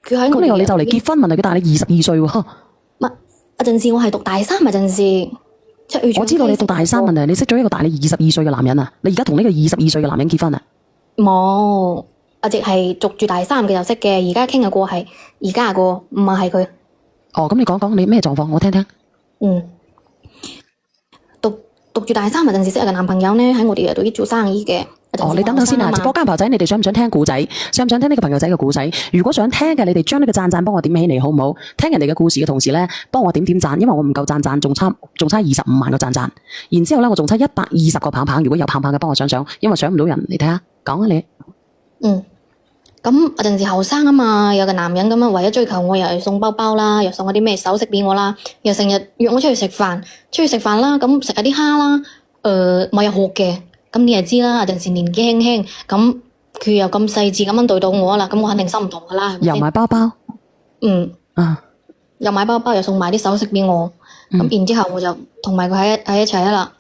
佢喺我哋咁你話你就嚟結婚，問題佢大你22歲喎。乜有陣時我係讀大三，有陣時出去。我知道你讀大三，問題你識咗一個大你22歲嘅男人啊！你而家同呢個22歲嘅男人結婚啊？冇，一直係讀住大三嘅就識嘅，而家傾嘅個係而家個，唔係佢。哦，咁你講講你咩狀況，我聽聽。讀住大三嗰陣時識嘅男朋友咧，喺我哋度啲做生意嘅。哦，你等等先啊！直播間朋友仔，你哋想唔想聽故仔？想唔想聽呢個朋友仔嘅故仔？如果想聽嘅，你哋將呢個讚幫我點起嚟，好唔好？聽人哋嘅故事嘅同時咧，幫我點讚，因為我唔夠讚，仲差25萬個讚。然之後咧，我仲差120個棒棒，如果有棒棒嘅，幫我上，因為上唔到人，你睇下，講啊你。咁有陣時後生啊嘛，有個男人咁樣為咗追求我，又係送包包啦，又送嗰啲咩首飾俾我啦，又成日約我出去食飯啦，咁食下啲蝦啦，咪有學嘅，咁你又知啦，有陣時年紀輕輕，咁佢又咁細緻咁樣對到我啦，咁我肯定心唔同噶啦，係咪先？又買包包，又買包包，又送埋啲首飾俾我，咁然之後我就同埋佢喺一齊啦。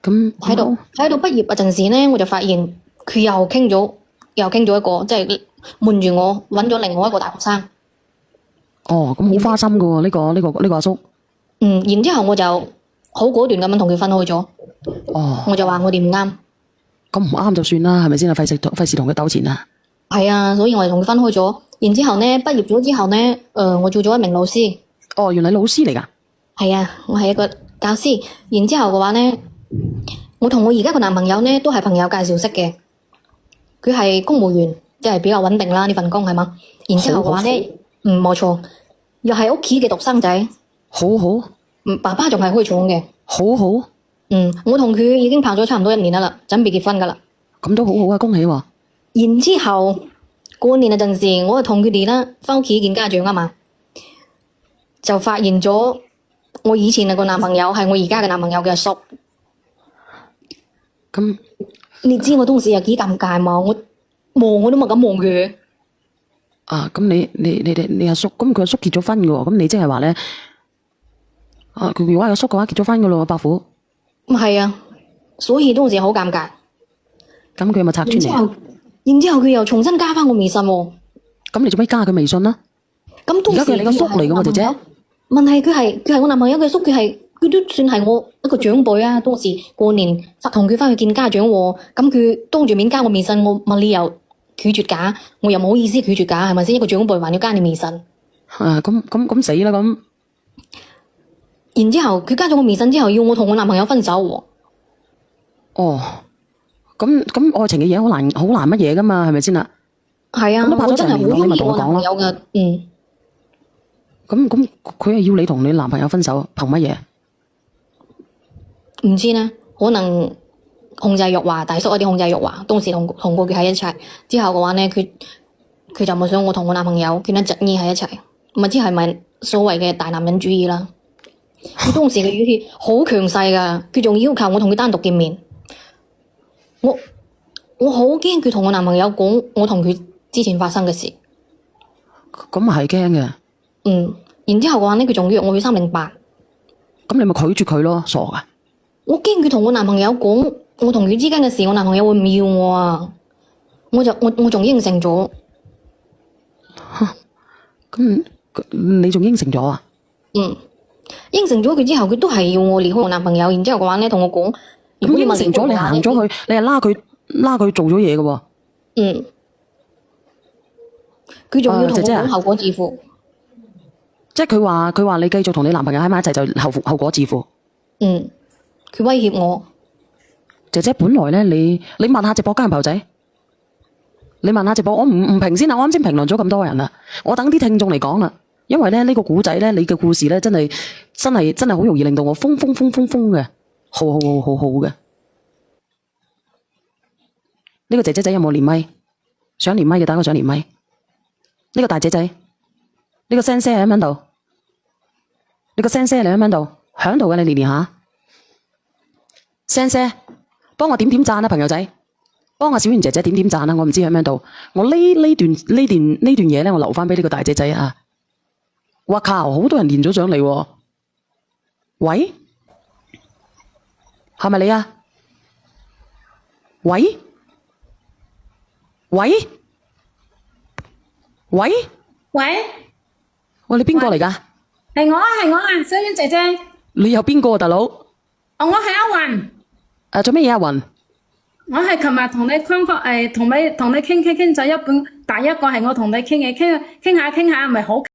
咁喺度畢業嗰陣時咧，我就發現佢又傾咗一個，即係瞞住我揾咗另外一個大學生。哦，咁好花心噶喎，呢個阿叔。然之後我就好果斷咁樣同佢分開咗。哦，我就話我哋唔啱。咁唔啱就算啦，係咪先啊？費事同佢糾纏啊。係啊，所以我哋同佢分開咗。然之後咧，畢業咗之後咧，我做咗一名老師。哦，原來老師嚟噶。係啊，我係一個教師。然之後嘅話咧，我同我而家個男朋友咧都係朋友介紹識嘅。佢係公務員，即係比較穩定啦，呢份工係嘛。然之後嘅話咧，冇錯，又係屋企嘅獨生仔。好好。爸爸仲係開廠嘅。好好。我同佢已經拍咗差唔多1年啦，準備結婚噶啦。咁都好好啊，恭喜喎。然之後過年嗰陣時，我就同佢哋啦翻屋企見家長啊嘛，就發現咗我以前個男朋友係我而家嘅男朋友嘅阿叔。咁你知我當時有幾尷尬嘛？我望我都冇敢望佢。咁你阿叔，咁佢阿叔結咗婚嘅喎，咁你即係話咧，佢如果係阿叔嘅話結咗婚嘅咯，伯父。唔係啊，所以當時好尷尬。咁佢有冇拆穿你？然之後佢又重新加翻我微信喎。咁你做咩加佢微信啦？咁當時而家佢係你個叔嚟嘅喎，姐姐。問題佢係我男朋友嘅叔，佢都算係我一個長輩啊。當時過年同佢翻去見家長喎，咁佢當住面加我微信，我問你又拒絕㗎，我又唔好意思拒絕㗎，係咪先？一個長輩還要加你微信。咁死啦咁。然之後佢加咗我微信之後，要我同我男朋友分手喎。哦，咁愛情嘅嘢好難乜嘢噶嘛，係咪先啦？係啊，咁都拍咗成年，你咪同我講咯。有嘅，咁佢係要你同你男朋友分手，憑乜嘢？唔知呢，可能控制欲話，大叔有啲控制欲話，當時同過佢喺一齊之後嘅話呢，佢就冇想我同我男朋友佢哋執意喺一齊，唔知係咪所謂嘅大男人主義啦？佢當時嘅語氣好強勢噶，佢仲要求我同佢單獨見面。我好驚佢同我男朋友講我同佢之前發生嘅事。咁係驚嘅。然之後嘅話呢，佢仲約我去308。咁你咪拒絕佢咯，傻噶！我驚佢同我男朋友講我同佢之間嘅事，我男朋友會唔要我啊！我仲應承咗。咁你仲應承咗啊？應承咗佢之後，佢都係要我離開我男朋友。然之後嘅話咧，同我講，咁應承咗你行咗去，你係拉佢做咗嘢嘅喎。佢仲要同我講後果自負。即係佢話你繼續同你男朋友喺埋一齊就後果自負。佢威脅我。姐姐，本來咧你問下直播間嘅朋友仔，你問下直播，我唔評先啦。我啱先評論咗咁多人啦，我等啲聽眾嚟講啦。因為咧呢個古仔咧，你嘅故事咧真係好容易令到我瘋嘅，好嘅。呢個姐姐仔有冇連麥？想連麥嘅打個想連麥。呢個大姐仔，呢個聲喺邊度？呢個聲你喺邊度？響度嘅，你連下。聲，幫我點讚啊，朋友仔，幫阿小圓姐姐點讚啊！我唔知喺邊度。我呢段嘢咧，我留翻俾呢個大姐仔啊。哇靠！好多人連咗上嚟喎。喂，係咪你啊？喂，喂，喂，你邊個嚟㗎？係我啊，小婉姐姐。你有邊個啊，大佬？我係阿雲。做咩嘢啊，雲？我係琴日同你同你傾咗一本，第一個係我同你傾嘅，傾下唔係好。